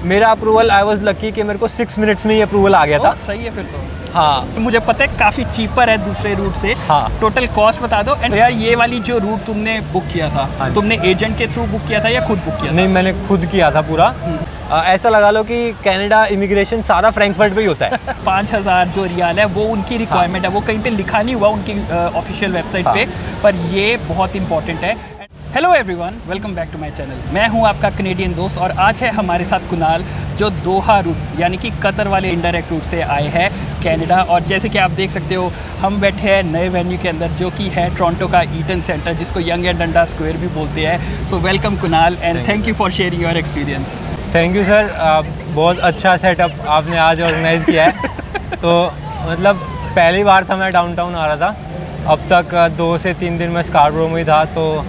मेरा approval I was lucky कि मेरे को 6 मिनट्स में ही अप्रूवल आ गया था। सही है फिर तो। हाँ, मुझे पता है काफ़ी चीपर है दूसरे रूट से। हाँ। टोटल कॉस्ट बता दो। एंड यार ये वाली जो रूट तुमने बुक किया था, हाँ। तुमने एजेंट के थ्रू बुक किया था या खुद बुक किया था? नहीं, मैंने खुद किया था पूरा। ऐसा लगा लो कि कनाडा इमिग्रेशन सारा फ्रैंकफर्ट पे ही होता है। 5,000 जो रियाल है वो उनकी रिक्वायरमेंट है, वो कहीं पे लिखा नहीं हुआ उनकी ऑफिशियल वेबसाइट पे, पर ये बहुत इंपॉर्टेंट है। Hello everyone, welcome back to my channel. मैं हूं आपका कनेडियन दोस्त और आज है हमारे साथ कुणाल, जो दोहा रूट यानी कि कतर वाले इंडायरेक्ट रूट से आए हैं कनाडा। और जैसे कि आप देख सकते हो हम बैठे हैं नए वेन्यू के अंदर जो कि है टोरंटो का ईटन सेंटर, जिसको यंग एंड डंडा स्क्वायर भी बोलते हैं। So welcome Kunal and thank you for sharing your experience. Thank you sir, बहुत अच्छा सेटअप आपने आज ऑर्गेनाइज किया है। तो मतलब पहली बार था मैं डाउनटाउन आ रहा था, अब तक 2 से 3 दिन मैं स्कार्बरो में ही था, तो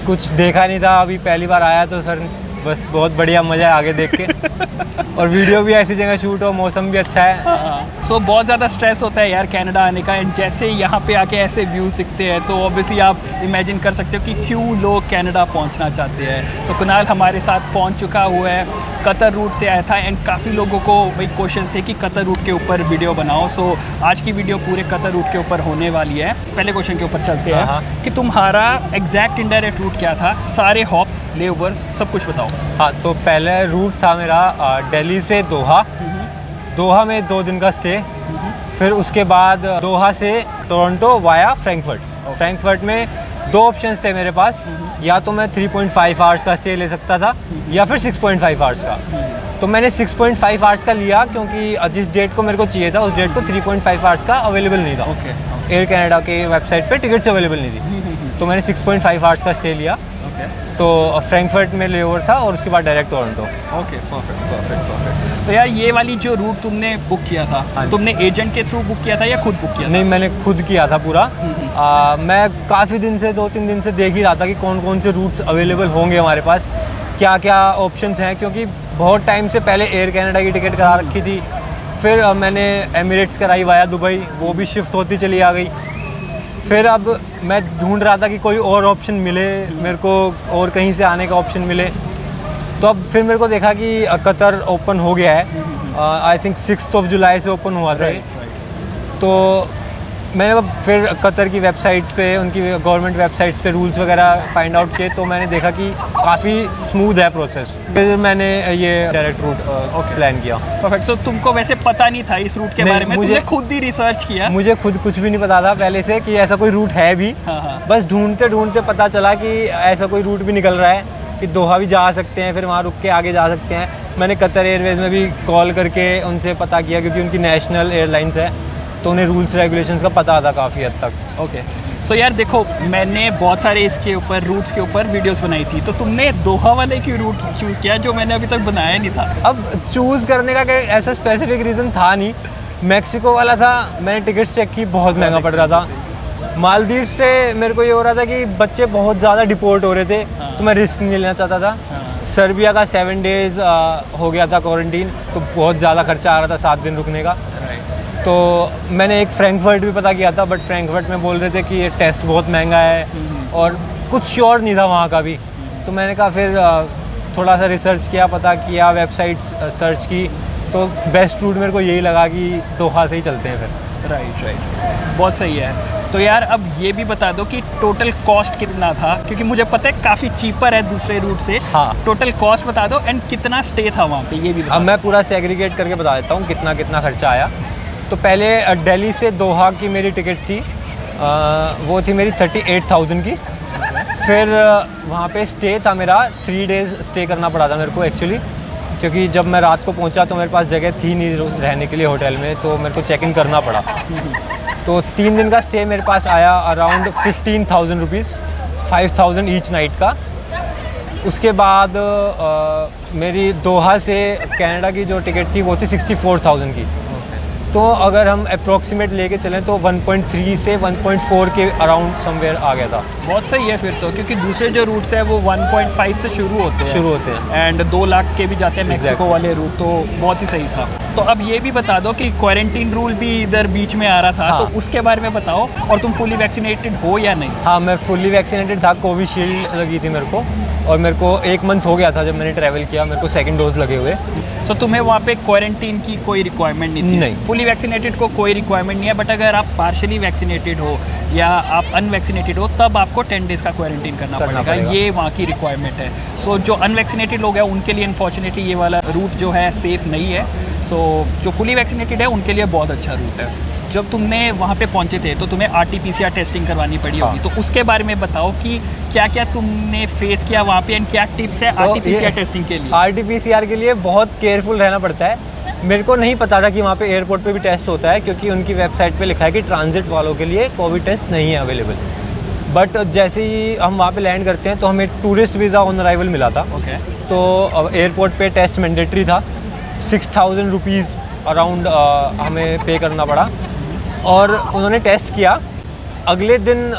कुछ देखा नहीं था। अभी पहली बार आया तो सर बस बहुत बढ़िया मज़ा है आगे देख के। और वीडियो भी ऐसी जगह शूट हो, मौसम भी अच्छा है। सो बहुत ज़्यादा स्ट्रेस होता है यार कनाडा आने का। एंड जैसे यहाँ पे आके ऐसे व्यूज़ दिखते हैं तो ऑब्वियसली आप इमेजिन कर सकते हो कि क्यों लोग कनाडा पहुँचना चाहते हैं। सो कुणाल हमारे साथ पहुँच चुका हुआ है, कतर रूट से आया था। एंड काफ़ी लोगों को भाई क्वेश्चंस थे कि कतर रूट के ऊपर वीडियो बनाओ। सो आज की वीडियो पूरे कतर रूट के ऊपर होने वाली है। पहले क्वेश्चन के ऊपर चलते हैं कि तुम्हारा एग्जैक्ट इंडायरेक्ट रूट क्या था, सारे हॉप्स लेओवर्स सब कुछ बताओ। हाँ, तो पहले रूट था मेरा दिल्ली से दोहा। दोहा में 2 दिन का स्टे, फिर उसके बाद दोहा से टोरंटो वाया फ्रैंकफर्ट। फ्रैंकफर्ट में 2 ऑप्शंस थे मेरे पास, या तो मैं 3.5 आवर्स का स्टे ले सकता था या फिर 6.5 आवर्स का। तो मैंने 6.5 आवर्स का लिया क्योंकि जिस डेट को मेरे को चाहिए था उस डेट को 3.5 आवर्स का अवेलेबल नहीं था। एयर कनाडा के वेबसाइट पे टिकट्स अवेलेबल नहीं थी, तो मैंने 6.5 आवर्स का स्टे लिया। तो फ्रैंकफर्ट में लेओवर था और उसके बाद डायरेक्ट टोरंटो। Okay, perfect. तो यार ये वाली जो रूट तुमने बुक किया था, तुमने एजेंट के थ्रू बुक किया था या खुद बुक किया था? नहीं, मैंने खुद किया था पूरा। मैं काफ़ी दिन से 2-3 दिन से देख ही रहा था कि कौन कौन से रूट्स अवेलेबल होंगे हमारे पास, क्या क्या ऑप्शंस हैं। क्योंकि बहुत टाइम से पहले एयर कनाडा की टिकट करा रखी थी, फिर मैंने एमिरेट्स कराई वाया दुबई, वो भी शिफ्ट होती चली आ गई। फिर अब मैं ढूंढ रहा था कि कोई और ऑप्शन मिले मेरे को, और कहीं से आने का ऑप्शन मिले। तो अब फिर मेरे को देखा कि कतर ओपन हो गया है। आई थिंक 6 जुलाई से ओपन हुआ था। तो मैंने अब फिर कतर की वेबसाइट्स पे, उनकी गवर्नमेंट वेबसाइट्स पे रूल्स वगैरह फाइंड आउट किए, तो मैंने देखा कि काफ़ी स्मूथ है प्रोसेस। फिर मैंने ये डायरेक्ट रूट प्लान किया। परफेक्ट। तो तुमको वैसे पता नहीं था इस रूट के बारे में? तुमने खुद ही रिसर्च किया? मुझे खुद कुछ भी नहीं पता था पहले से कि ऐसा कोई रूट है भी। बस ढूंढते ढूंढते पता चला कि ऐसा कोई रूट भी निकल रहा है कि दोहा भी जा सकते हैं, फिर वहाँ रुक के आगे जा सकते हैं। मैंने कतर एयरवेज़ में भी कॉल करके उनसे पता किया, क्योंकि उनकी नेशनल एयरलाइंस है, तो उन्हें रूल्स रेगुलेशंस का पता था काफ़ी हद तक। ओके। सो यार देखो, मैंने बहुत सारे इसके ऊपर रूट्स के ऊपर वीडियोस बनाई थी, तो तुमने दोहा वाले क्यों रूट चूज़ किया जो मैंने अभी तक बनाया नहीं था? अब चूज़ करने का कोई ऐसा स्पेसिफिक रीज़न था नहीं। मैक्सिको वाला था, मैंने टिकट्स चेक की, बहुत महंगा पड़ रहा था। मालदीव से मेरे को ये हो रहा था कि बच्चे बहुत ज़्यादा डिपोर्ट हो रहे थे, तो मैं रिस्क नहीं लेना चाहता था। सर्बिया का 7 डेज़ हो गया था क्वारंटीन, तो बहुत ज़्यादा खर्चा आ रहा था 7 दिन रुकने का। तो मैंने एक फ्रैंकफर्ट भी पता किया था, बट फ्रैंकफर्ट में बोल रहे थे कि ये टेस्ट बहुत महंगा है और कुछ श्योर नहीं था वहाँ का भी। तो मैंने कहा फिर थोड़ा सा रिसर्च किया, पता किया, वेबसाइट्स सर्च की, तो बेस्ट रूट मेरे को यही लगा कि दोहा से ही चलते हैं फिर। राइट, बहुत सही है। तो यार अब ये भी बता दो कि टोटल कॉस्ट कितना था, क्योंकि मुझे पता है काफ़ी चीपर है दूसरे रूट से। हाँ, टोटल कॉस्ट बता दो एंड कितना स्टे था वहाँ पे, ये भी बता। अब मैं पूरा सेग्रीगेट करके बता देता हूँ कितना कितना खर्चा आया। तो पहले दिल्ली से दोहा की मेरी टिकट थी, वो थी मेरी 38,000 की। फिर वहाँ पे स्टे था मेरा, 3 डेज़ स्टे करना पड़ा था मेरे को एक्चुअली, क्योंकि जब मैं रात को पहुँचा तो मेरे पास जगह थी नहीं रहने के लिए होटल में, तो मेरे को चेक इन करना पड़ा। तो 3 दिन का स्टे मेरे पास आया अराउंड 15,000 रुपीज़, 5,000 ईच नाइट का। उसके बाद मेरी दोहा से कनाडा की जो टिकट थी वो थी 64,000 की। तो अगर हम अप्रॉक्सीमेट लेके चलें तो 1.3 से 1.4 के अराउंड समवेयर आ गया था। बहुत सही है फिर तो, क्योंकि दूसरे जो रूट्स है वो 1.5 से शुरू होते हैं एंड 2 लाख के भी जाते हैं मैक्सिको वाले रूट, तो बहुत ही सही था। तो अब ये भी बता दो कि क्वारंटीन रूल भी इधर बीच में आ रहा था। हाँ। तो उसके बारे में बताओ, और तुम फुली वैक्सीनेटेड हो या नहीं? हाँ, मैं फुली वैक्सीनेटेड था, कोविशील्ड लगी थी मेरे को। और मेरे को 1 मंथ हो गया था जब मैंने ट्रैवल किया, मेरे को सेकंड डोज लगे हुए। सो तुम्हें वहाँ पे क्वारंटीन की कोई रिक्वायरमेंट नहीं थी? नहीं। फुली वैक्सीनेटेड को कोई रिक्वायरमेंट नहीं है, बट अगर आप पार्शली वैक्सीनेटेड हो या आप अनवैक्सीनेटेड हो तब आपको 10 डेज़ का क्वारंटीन करना पड़ेगा। ये वहाँ की रिक्वायरमेंट है। सो जो अनवैक्सीनेटेड लोग हैं उनके लिए अनफॉर्चुनेटली ये वाला रूट जो है सेफ़ नहीं है। सो जो फुली वैक्सीनेटेड है उनके लिए बहुत अच्छा रूट है। जब तुमने वहाँ पे पहुँचे थे तो तुम्हें RT-PCR टेस्टिंग करवानी पड़ी होगी, तो उसके बारे में बताओ कि क्या क्या तुमने फेस किया वहाँ पे एंड क्या टिप्स है RT-PCR टेस्टिंग के लिए? RT-PCR के लिए बहुत केयरफुल रहना पड़ता है। मेरे को नहीं पता था कि वहाँ पे एयरपोर्ट पे भी टेस्ट होता है, क्योंकि उनकी वेबसाइट पे लिखा है कि ट्रांजिट वालों के लिए कोविड टेस्ट नहीं है अवेलेबल। बट जैसे ही हम वहाँ पे लैंड करते हैं तो हमें टूरिस्ट वीज़ा ऑन अराइवल मिला था। ओके। तो एयरपोर्ट पे टेस्ट मैंडेटरी था। 6000 रुपीज़ अराउंड हमें पे करना पड़ा और उन्होंने टेस्ट किया। अगले दिन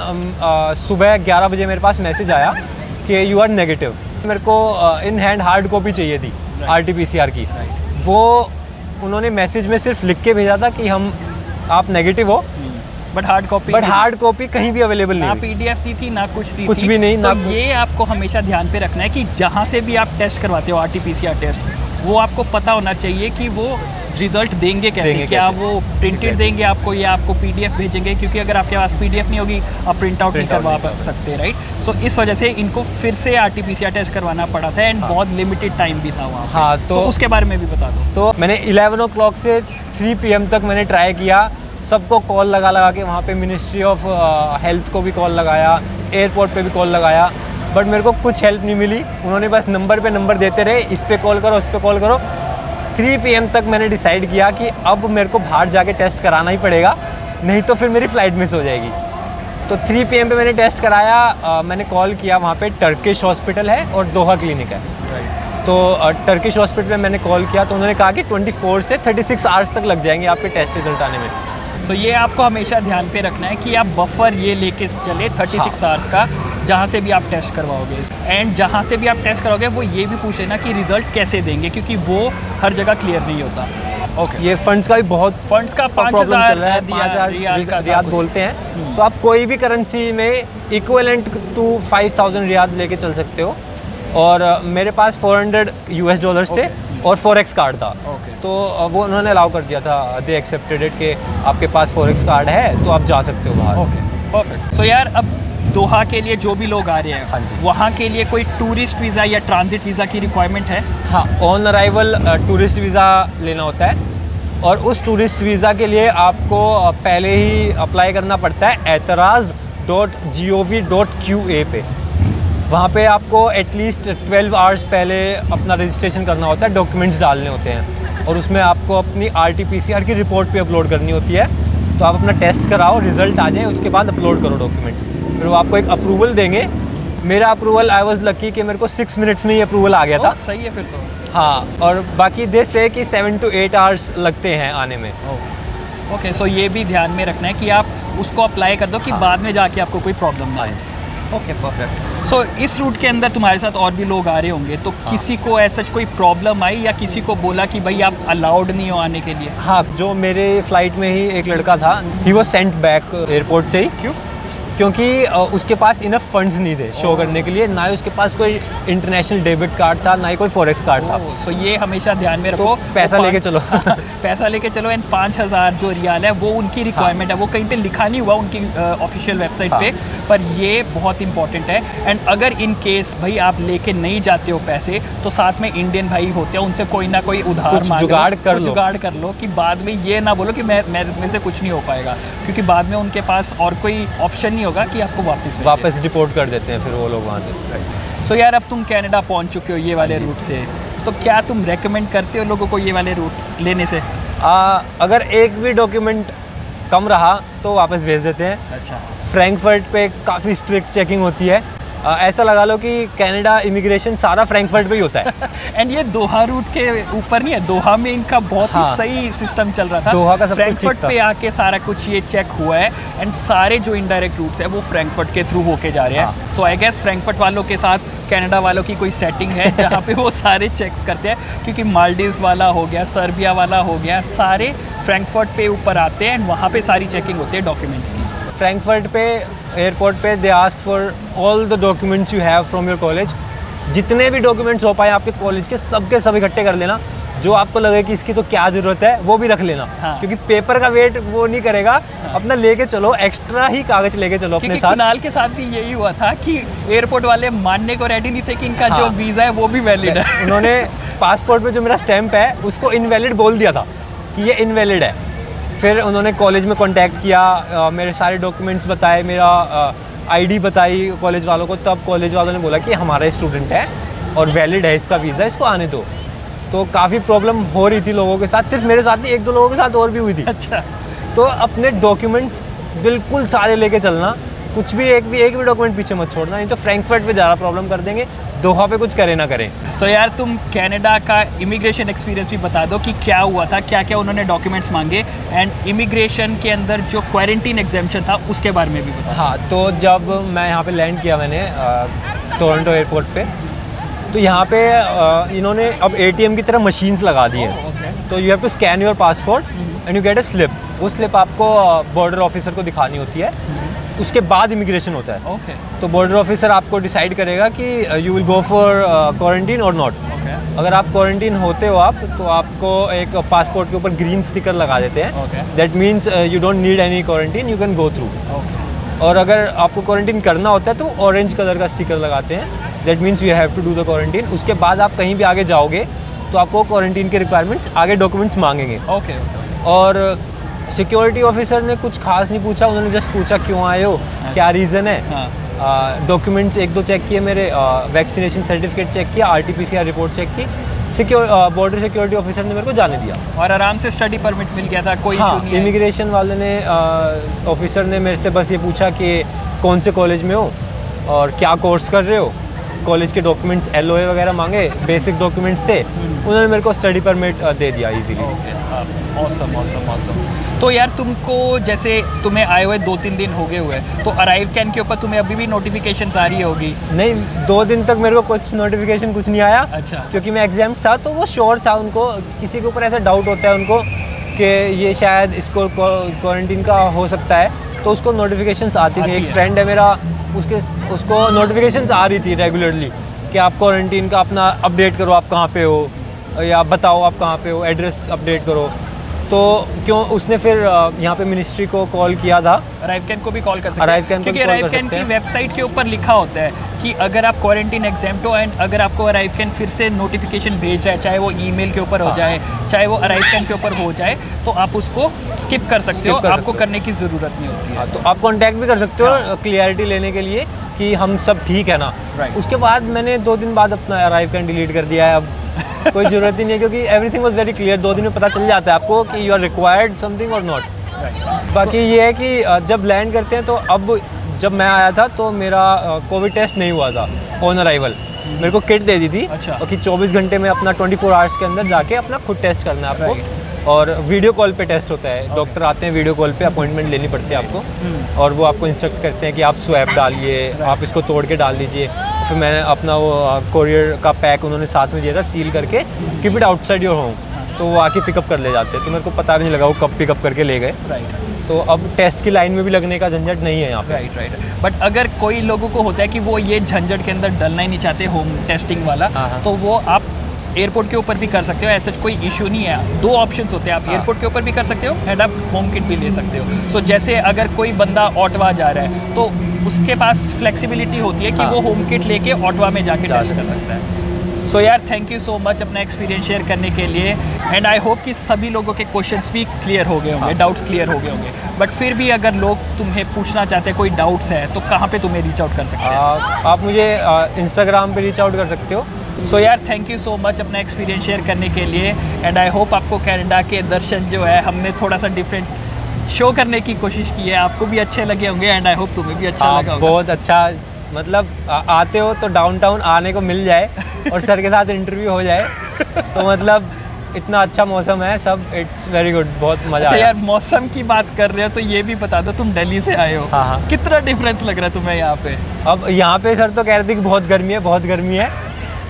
सुबह 11 बजे मेरे पास मैसेज आया कि यू आर नेगेटिव। मेरे को इन हैंड हार्ड कॉपी चाहिए थी RT-PCR की। वो उन्होंने मैसेज में सिर्फ लिख के भेजा था कि आप नेगेटिव हो, बट हार्ड कॉपी कहीं भी अवेलेबल नहीं ना हुई। PDF थी ना कुछ थी, कुछ भी नहीं। तो ये आपको हमेशा ध्यान पे रखना है कि जहाँ से भी आप टेस्ट करवाते हो RT-PCR टेस्ट, वो आपको पता होना चाहिए कि वो रिजल्ट देंगे कैसे। क्या वो प्रिंटेड देंगे आपको या आपको PDF भेजेंगे, क्योंकि अगर आपके पास PDF नहीं होगी आप प्रिंट आउट नहीं करवा सकते, राइट। सो इस वजह से इनको फिर से RT-PCR टेस्ट करवाना पड़ा था एंड बहुत लिमिटेड टाइम भी था वहाँ पे। हाँ, तो उसके बारे में भी बता दो। तो मैंने 11 o'clock से 3 PM तक मैंने ट्राई किया, सबको कॉल लगा के वहाँ पे मिनिस्ट्री ऑफ हेल्थ को भी कॉल लगाया, एयरपोर्ट पे भी कॉल लगाया, बट मेरे को कुछ हेल्प नहीं मिली। उन्होंने बस नंबर पे नंबर देते रहे, इस पे कॉल करो, उस पे कॉल करो। 3 PM तक मैंने डिसाइड किया कि अब मेरे को बाहर जाके टेस्ट कराना ही पड़ेगा, नहीं तो फिर मेरी फ़्लाइट मिस हो जाएगी। तो 3 PM पे मैंने टेस्ट कराया। मैंने कॉल किया, वहाँ पे टर्किश हॉस्पिटल है और दोहा क्लिनिक है। तो टर्किश हॉस्पिटल में मैंने कॉल किया तो उन्होंने कहा कि 24 से 36 आवर्स तक लग जाएंगे आपके टेस्ट रिजल्ट आने में। सो ये आपको हमेशा ध्यान पे रखना है कि आप बफर ये लेके चले 36 आवर्स का, जहाँ से भी आप टेस्ट करवाओगे। एंड जहाँ से भी आप टेस्ट कराओगे वो ये भी पूछ लेना कि रिजल्ट कैसे देंगे, क्योंकि वो हर जगह क्लियर नहीं होता। ओके। ये फंड्स का भी बहुत फंड्स का 5000 चल रहा है, 5000 रियाद बोलते हैं। तो आप कोई भी करेंसी में इक्विवेलेंट टू 5000 रियाद लेके चल सकते हो। और मेरे पास $400 थे और फॉरेक्स कार्ड था। तो वो उन्होंने अलाउ कर दिया था, दे एक्सेप्टेड इट कि आपके पास फॉरेक्स कार्ड है तो आप जा सकते हो बाहर। Okay, perfect. सो यार अब दोहा के लिए जो भी लोग आ रहे हैं, हाँ जी, वहाँ के लिए कोई टूरिस्ट वीज़ा या ट्रांजिट वीज़ा की रिक्वायरमेंट है? हाँ, ऑन अराइवल टूरिस्ट वीज़ा लेना होता है और उस टूरिस्ट वीज़ा के लिए आपको पहले ही अप्लाई करना पड़ता है eteraz.gov.qa पे। वहाँ पे आपको एटलीस्ट 12 आवर्स पहले अपना रजिस्ट्रेशन करना होता है, डॉक्यूमेंट्स डालने होते हैं और उसमें आपको अपनी RT-PCR की रिपोर्ट पे अपलोड करनी होती है। तो आप अपना टेस्ट कराओ, रिज़ल्ट आ जाए, उसके बाद अपलोड करो डॉक्यूमेंट्स, फिर वो आपको एक अप्रूवल देंगे। मेरा अप्रूवल, आई वॉज लकी कि मेरे को 6 मिनट्स में ही अप्रूवल आ गया था। सही है फिर तो। हाँ, और बाकी देश से कि 7 to 8 आवर्स लगते हैं आने में। ओके, सो ये भी ध्यान में रखना है कि आप उसको अप्लाई कर दो कि बाद में जाके आपको कोई प्रॉब्लम ना आए। Okay, perfect. सो इस रूट के अंदर तुम्हारे साथ और भी लोग आ रहे होंगे, तो किसी को ऐसा कोई प्रॉब्लम आई या किसी को बोला कि भाई आप अलाउड नहीं हो आने के लिए? हाँ, जो मेरे फ्लाइट में ही एक लड़का था, he was sent back airport से ही। क्यों? क्योंकि उसके पास इनफ फंड्स नहीं थे शो करने के लिए, ना ही उसके पास कोई इंटरनेशनल डेबिट कार्ड था, ना ही कोई फॉरेक्स कार्ड था। सो ये हमेशा ध्यान में रखो, तो पैसा लेके चलो। पैसा लेके चलो। एंड 5000 जो रियाल है वो उनकी रिक्वायरमेंट है, वो कहीं पे लिखा नहीं हुआ उनकी ऑफिशियल वेबसाइट पे, पर ये बहुत इंपॉर्टेंट है। एंड अगर इन केस भाई आप लेके नहीं जाते हो पैसे, तो साथ में इंडियन भाई होते हैं, उनसे कोई ना कोई उधार मांग जुगाड़ कर लो कि बाद में ये ना बोलो कि मैं से कुछ नहीं हो पाएगा, क्योंकि बाद में उनके पास और कोई ऑप्शन नहीं होगा कि आपको वापस डिपोर्ट कर देते हैं फिर वो लोग वहाँ से। सो यार अब तुम कनाडा पहुँच चुके हो ये वाले रूट से, तो क्या तुम रेकमेंड करते हो लोगों को ये वाले रूट लेने से? अगर एक भी डॉक्यूमेंट कम रहा तो वापस भेज देते हैं। अच्छा। फ्रैंकफर्ट पे काफ़ी स्ट्रिक्ट चेकिंग होती है। ऐसा लगा लो कि कनाडा इमिग्रेशन सारा फ्रैंकफर्ट पे ही होता है। एंड ये दोहा रूट के ऊपर नहीं है, दोहा में इनका बहुत ही सही सिस्टम चल रहा था। दोहा का सब कुछ फ्रैंकफर्ट पे आके सारा कुछ ये चेक हुआ है एंड सारे जो इनडायरेक्ट रूट्स है वो फ्रैंकफर्ट के थ्रू होके जा रहे हैं। सो आई गेस फ्रैंकफर्ट वालों के साथ कनाडा वालों की कोई सेटिंग है जहाँ पे वो सारे चेक्स करते हैं, क्योंकि मालदीव्स वाला हो गया, सर्बिया वाला हो गया, सारे फ्रैंकफर्ट पे ऊपर आते हैं एंड वहाँ पे सारी चेकिंग होती है डॉक्यूमेंट्स की। फ्रैंकफर्ट पे एयरपोर्ट पे they ask for all the documents you have from your college. जितने भी डॉक्यूमेंट्स हो पाए आपके कॉलेज के, सबके सब इकट्ठे कर लेना। जो आपको लगे कि इसकी तो क्या ज़रूरत है वो भी रख लेना। हाँ। क्योंकि पेपर का वेट वो नहीं करेगा। हाँ। अपना लेके चलो, एक्स्ट्रा ही कागज लेके चलो अपने क्योंकि साथ। कुणाल के साथ भी यही हुआ था कि एयरपोर्ट वाले मानने को रेडी नहीं थे कि इनका जो हाँ। वीज़ा है वो भी वैलिड है। उन्होंने पासपोर्ट पे जो मेरा स्टैंप है उसको इनवैलिड बोल दिया था कि ये इनवैलिड है। फिर उन्होंने कॉलेज में कांटेक्ट किया, मेरे सारे डॉक्यूमेंट्स बताए, मेरा आईडी बताई कॉलेज वालों को। तब कॉलेज वालों ने बोला कि हमारा स्टूडेंट है और वैलिड है इसका वीज़ा, इसको आने दो। तो काफ़ी प्रॉब्लम हो रही थी लोगों के साथ, सिर्फ मेरे साथ नहीं, 1-2 लोगों के साथ और भी हुई थी। अच्छा। तो अपने डॉक्यूमेंट्स बिल्कुल सारे लेके चलना, कुछ भी एक भी डॉक्यूमेंट पीछे मत छोड़ना, नहीं तो फ्रैंकफर्ट पे ज़्यादा प्रॉब्लम कर देंगे, दोहा पे कुछ करे ना करें। सो यार तुम कनाडा का इमिग्रेशन एक्सपीरियंस भी बता दो कि क्या हुआ था, क्या क्या उन्होंने डॉक्यूमेंट्स मांगे, एंड इमिग्रेशन के अंदर जो क्वारंटीन एग्जाम्पशन था उसके बारे में भी बता। हाँ, तो जब मैं यहाँ पे लैंड किया मैंने टोरंटो एयरपोर्ट पे, तो यहाँ पे इन्होंने अब ATM की तरह मशीन्स लगा दी हैं। तो you have to scan your passport and you get a slip. वो स्लिप आपको बॉर्डर ऑफिसर को दिखानी होती है, उसके बाद इमिग्रेशन होता है। ओके। तो बॉर्डर ऑफिसर आपको डिसाइड करेगा कि you will go for quarantine और नॉट। अगर आप क्वारंटीन होते हो आप, तो आपको एक पासपोर्ट के ऊपर ग्रीन स्टिकर लगा देते हैं। That means you don't need any quarantine, you can go through. और अगर आपको क्वारंटीन करना होता है तो ऑरेंज कलर का स्टिकर लगाते हैं, that means you have to do the quarantine. उसके बाद आप कहीं भी आगे जाओगे तो आपको क्वारंटीन के रिक्वायरमेंट्स, आगे डॉक्यूमेंट्स मांगेंगे। ओके। और सिक्योरिटी ऑफिसर ने कुछ खास नहीं पूछा, उन्होंने जस्ट पूछा क्यों आए हो, क्या रीज़न है। हाँ। डॉक्यूमेंट्स 1-2 चेक किए मेरे, वैक्सीनेशन सर्टिफिकेट चेक किया, RT-PCR रिपोर्ट चेक की। बॉर्डर सिक्योरिटी ऑफिसर ने मेरे को जाने दिया और आराम से स्टडी परमिट मिल गया था, कोई इशू हाँ, नहीं है। इमिग्रेशन वाले ने, ऑफिसर ने मेरे से बस ये पूछा कि कौन से कॉलेज में हो और क्या कोर्स कर रहे हो। कॉलेज के डॉक्यूमेंट्स, LOA वगैरह मांगे, बेसिक डॉक्यूमेंट्स थे। उन्होंने मेरे को स्टडी परमिट दे दिया इजीली। Awesome awesome awesome. तो यार तुमको जैसे तुम्हें आए हुए 2-3 दिन हो गए हुए, तो अराइव कैन के ऊपर तुम्हें अभी भी नोटिफिकेशंस आ रही होगी? नहीं, 2 दिन तक मेरे को कुछ नोटिफिकेशन कुछ नहीं आया। अच्छा। क्योंकि मैं एग्जाम था तो वो श्योर था, उनको किसी के ऊपर ऐसा डाउट होता है उनको कि ये शायद इसको क्वारंटीन का हो सकता है, तो उसको नोटिफिकेशंस आती थी। एक फ्रेंड है मेरा, उसको नोटिफिकेशंस आ रही थी रेगुलरली कि आप क्वारंटीन का अपना अपडेट करो, आप कहाँ पे हो, या बताओ आप कहाँ पे हो, एड्रेस अपडेट करो। तो क्यों उसने फिर यहाँ पे मिनिस्ट्री को कॉल किया था। अराइव कैन को भी कॉल कर सकते हैं, अराइव कैन को क्योंकि भी कॉल अराइव कर कैन सकते की हैं। वेबसाइट के ऊपर लिखा होता है कि अगर आप क्वारंटीन एग्जाम्प्ट हो एंड अगर आपको अराइव कैन फिर से नोटिफिकेशन भेज रहा है, चाहे वो ईमेल के ऊपर हो जाए, चाहे वो अराइव कैन के ऊपर हो जाए, तो आप उसको स्किप कर सकते हो, आपको करने की ज़रूरत नहीं होती है। तो आप कांटेक्ट भी कर सकते हो क्लियरिटी लेने के लिए कि हम सब ठीक है ना। उसके बाद मैंने 2 दिन बाद अपना अराइव कैन डिलीट कर दिया है। अब कोई ज़रूरत ही नहीं है, क्योंकि एवरीथिंग वाज वेरी क्लियर। 2 दिन में पता चल जाता है आपको कि यू आर रिक्वायर्ड समथिंग और नॉट। बाकी ये है कि जब लैंड करते हैं तो अब जब मैं आया था तो मेरा कोविड टेस्ट नहीं हुआ था ऑन अराइवल। मेरे को किट दे दी थी। अच्छा। कि 24 घंटे में अपना 24 आवर्स के अंदर जाके अपना खुद टेस्ट करना है आपको। और वीडियो कॉल पे टेस्ट होता है। डॉक्टर आते हैं वीडियो कॉल पे, अपॉइंटमेंट लेनी पड़ती है आपको, और वो आपको इंस्ट्रक्ट करते हैं कि आप स्वैप डालिए, आप इसको तोड़ के डाल दीजिए। फिर मैंने अपना वो कोरियर का पैक उन्होंने साथ में दिया था सील करके, keep it outside your home. तो वो आके पिकअप कर ले जाते हैं। तो मेरे को पता भी नहीं लगा वो कब पिकअप करके ले गए। तो अब टेस्ट की लाइन में भी लगने का झंझट नहीं है यहाँ पे। राइट। बट अगर कोई लोगों को होता है कि वो ये झंझट के अंदर डलना ही नहीं चाहते होम टेस्टिंग वाला, तो वो आप एयरपोर्ट के ऊपर भी कर सकते हो, ऐसा कोई इशू नहीं है। 2 ऑप्शंस होते हैं, आप एयरपोर्ट के ऊपर भी कर सकते हो एंड आप होम किट भी ले सकते हो। सो जैसे अगर कोई बंदा ऑटवा जा रहा है तो उसके पास फ्लेक्सिबिलिटी होती है कि वो होम किट लेके ऑटवा में जाके टेस्ट कर सकता है। सो यार थैंक यू सो मच अपना एक्सपीरियंस शेयर करने के लिए, एंड आई होप कि सभी लोगों के क्वेश्चंस भी क्लियर हो गए होंगे, डाउट्स क्लियर हो गए होंगे। बट फिर भी अगर लोग तुम्हें पूछना चाहते हैं, कोई डाउट्स है, तो कहाँ पे तुम्हें रीच आउट कर सकते हैं? आप मुझे इंस्टाग्राम पे रीच आउट कर सकते हो। सो यार थैंक यू सो मच अपना एक्सपीरियंस शेयर करने के लिए, एंड आई होप आपको कनाडा के दर्शन जो है हमने थोड़ा सा डिफरेंट शो करने की कोशिश की है, आपको भी अच्छे लगे होंगे, एंड आई होप तुम्हें भी अच्छा लगा होगा। बहुत अच्छा, मतलब आते हो तो डाउनटाउन आने को मिल जाए और सर के साथ इंटरव्यू हो जाए तो मतलब इतना अच्छा मौसम है सब, इट्स वेरी गुड, बहुत मज़ा आया। यार मौसम की बात कर रहे हो तो ये भी बता दो, तुम दिल्ली से आए हो। हाँ। कितना डिफरेंस लग रहा है तुम्हें यहाँ पे? अब यहाँ पे सर तो कह रहे थे कि बहुत गर्मी है, बहुत गर्मी है,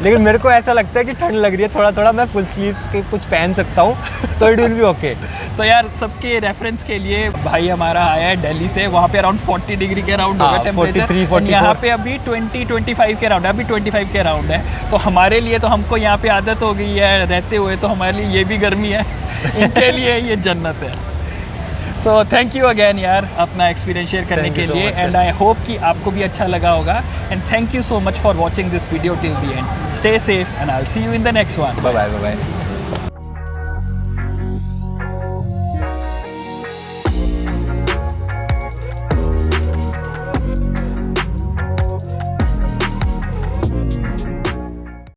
लेकिन मेरे को ऐसा लगता है कि ठंड लग रही है थोड़ा थोड़ा, मैं फुल स्लीव्स के कुछ पहन सकता हूँ तो इट विल बी ओके। सो यार सबके रेफरेंस के लिए भाई हमारा आया है दिल्ली से, वहाँ पे अराउंड 40 डिग्री के अराउंड होगा हाँ, 43, टेम्परेचर, 44। यहाँ पे अभी 20-25 के अराउंड है, अभी 25 के अराउंड है। तो हमारे लिए तो हमको यहाँ पे आदत हो गई है रहते हुए, तो हमारे लिए ये भी गर्मी है, इनके लिए ये जन्नत है। सो थैंक यू अगैन यार अपना एक्सपीरियंस शेयर करने Thank के you so लिए, much, and sir. I hope कि आपको भी अच्छा लगा होगा। And thank you so much for watching this video till the end. Stay safe and I will see you in the next one. Bye bye bye.